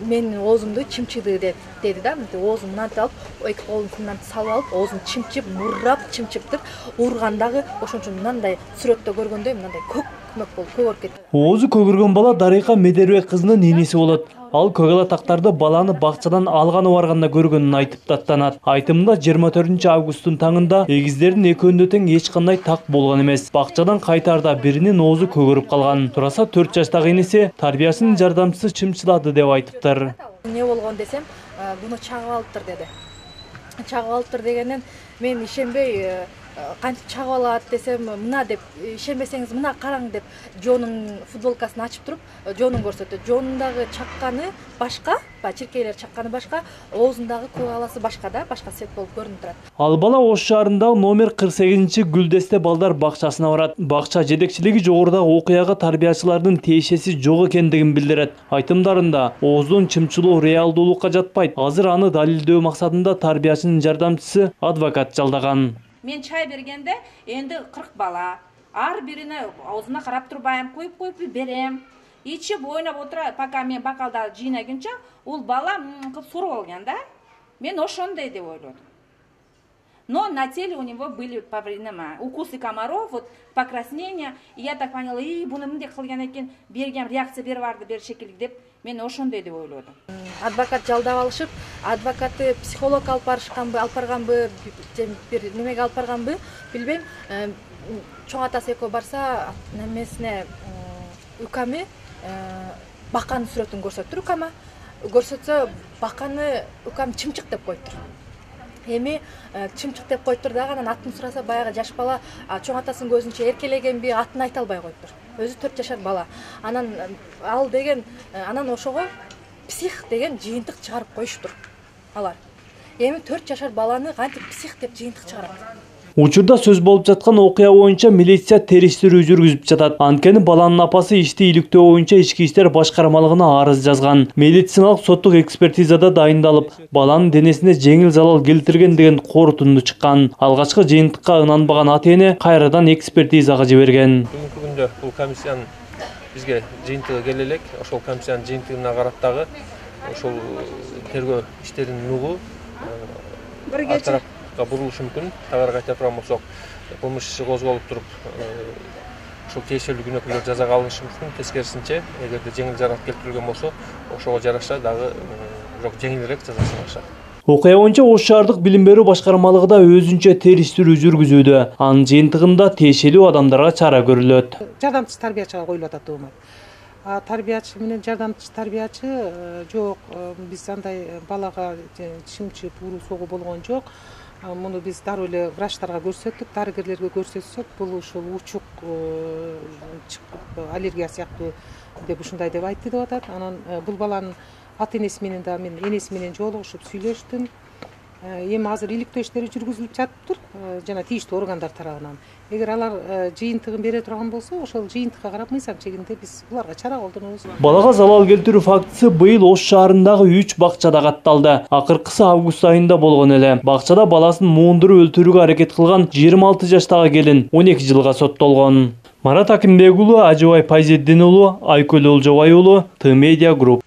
менин оозумду чымчыды деди да. Оозун мынантип алып, эки колун мынантип салып алып, оозун чымчып, муррап, чымчыптыр. Ургандагы ошон үчүн мындай сүрөттө көргөндөй мындай көк болуп көгөрүп кетти. Оозу көгөргөн бала Дарыйка Медербек кызынын энеси болот. Ал көгала тактарды баланы бакчадан алганы барганда көргөнүн айтып даттанат. Айтымында 24 августтун таңында эгиздердин экөөндө тең эч кандай так болгон эмес. Бакчадан кайтарда биринин оозу көгөрүп калган. Тураса 4 жаштагы энеси тарбиясынын жардамчысы чымчылады деп айтыптыр. Не болгон десем, буну чагып алыптыр деди. Чагып алыптыр дегенден мен ишенбей, кантип чагып алат десем, мына деп, ишенбесеңиз мына караң деп Жонун футболкасын ачып туруп, Жонун көрсөттү. Жонундагы чакканы башка, чиркейлер чакканы башка, оозундагы көгаласы башка да, башка цвет болуп көрүнүп турат. Ал бала Ош шаарындагы номер 48-Гүлдесте балдар бакчасына барат. Бакча жетекчилиги жогорудагы окуяга тарбиячылардын тиешеси жок экендигин билдирет. Айтымдарында ооздун чымчылоо реалдуулукка жатпайт. Азыр аны далилдөө максатында тарбиячынын жардамчысы адвокат жалдаган. Мен чай бергенде энди 40 бала. Ар бирине оозуна карап турбайм, коюп берем. Ичип ойнап отура, пока мен бакалда жыйнагынча, ул бала кылып суруп алган да. Мен ошондой деп ойлодум. Но на теле у него были укусы комаров, вот покраснения. И я так поняла, буну мындай кылган экен, берген реакция берип барды, бер шекилди деп, мен ошондой деп ойлодум. Адвокат жалдап алышып, адвокаты психолог алып барганбы, бир немеге алып барганбы, билбейм. Чоң атасы экөө барса, немесине укамы баканын сүрөтүн көрсөттүр укама. Көрсөтсө, баканы укам чымчык деп коюптур. Эми чымчык деп коюптур дагы, анан атын сураса, баягы жаш бала чоң атасынын көзүнчө эркелегенби, атын айта албай коюптур. Өзү 4 жашар бала. Анан ал деген, анан ошого псих деген жыйынтык чыгарып коюштур алар. Эми 4 жашар баланы кантип псих деп жыйынтык чыгарат? Учурда сөз болуп жаткан окуя боюнча милиция териштирүү жүргүзүп жатат. Анткени баланын апасы ишти иликтөө боюнча ички иштер башкармалыгына арыз жазган. Медициналык соттук экспертизада дайындалып, баланын денесине жеңил залал келтирген деген корутунду чыккан. Алгачкы жыйынтыкка ынанбаган ата-эне кайрадан экспертизага жиберген. Бүгүнкү күндө бул комиссиянын бизге жыйынтыгы келе элек. Ошол комиссиянын жыйынтыгына карап дагы ошол тергөө иштеринин нугу бурулушу мүмкүн. Тагыраак айта турган болсок, кылмыш иши козголуп туруп, ошол тиешелүү күнөөкөрлөр жазага алынышы мүмкүн. Тескерисинче, эгерде жеңил жаракат келтирилген болсо, ошого жараша дагы бирок жеңилирээк жаза салышат. Окуя боюнча Ош шаардык билим берүү башкармалыгы да өзүнчө териштирүү жүргүзүүдө. Анын жыйынтыгында тиешелүү адамдарга чара көрүлөт. Жардамчы тарбиячыга коюлуп атат тоомат. Тарбиячы менен жардамчы тарбиячы жок. Биз андай балага чымчып, уруу согуу болгон жок. Муну биз дароо эле врачтарга көрсөттүк, дарыгерлерге көрсөтсөк, бул ушул учук, аллергия сыяктуу деп ушундай деп айтты деп атат. Анан бул баланын ата энеси менен да мен энеси менен жолугушуп сүйлөштүм. Эми азыр иликтөө иштери жүргүзүлүп жатыптыр, жана тийиштүү органдар тарабынан. Эгер алар жыйынтыгын бере турган болсо, ошол жыйынтыкка карап мыйзам чегинде биз буларга чара колдонобуз. Балага залал келтирүү фактысы быйыл Ош шаарындагы 3 бакчада катталды. Акыркысы август айында болгон эле. Бакчада баласын муундуруп өлтүрүүгө аракет кылган 26 жаштагы келин 12 жылга соттолгон. Марат Акимбек уулу, Ажыбай Пайзетдин уулу, Айкөл Олжобай уулу, Т-Медиа Групп.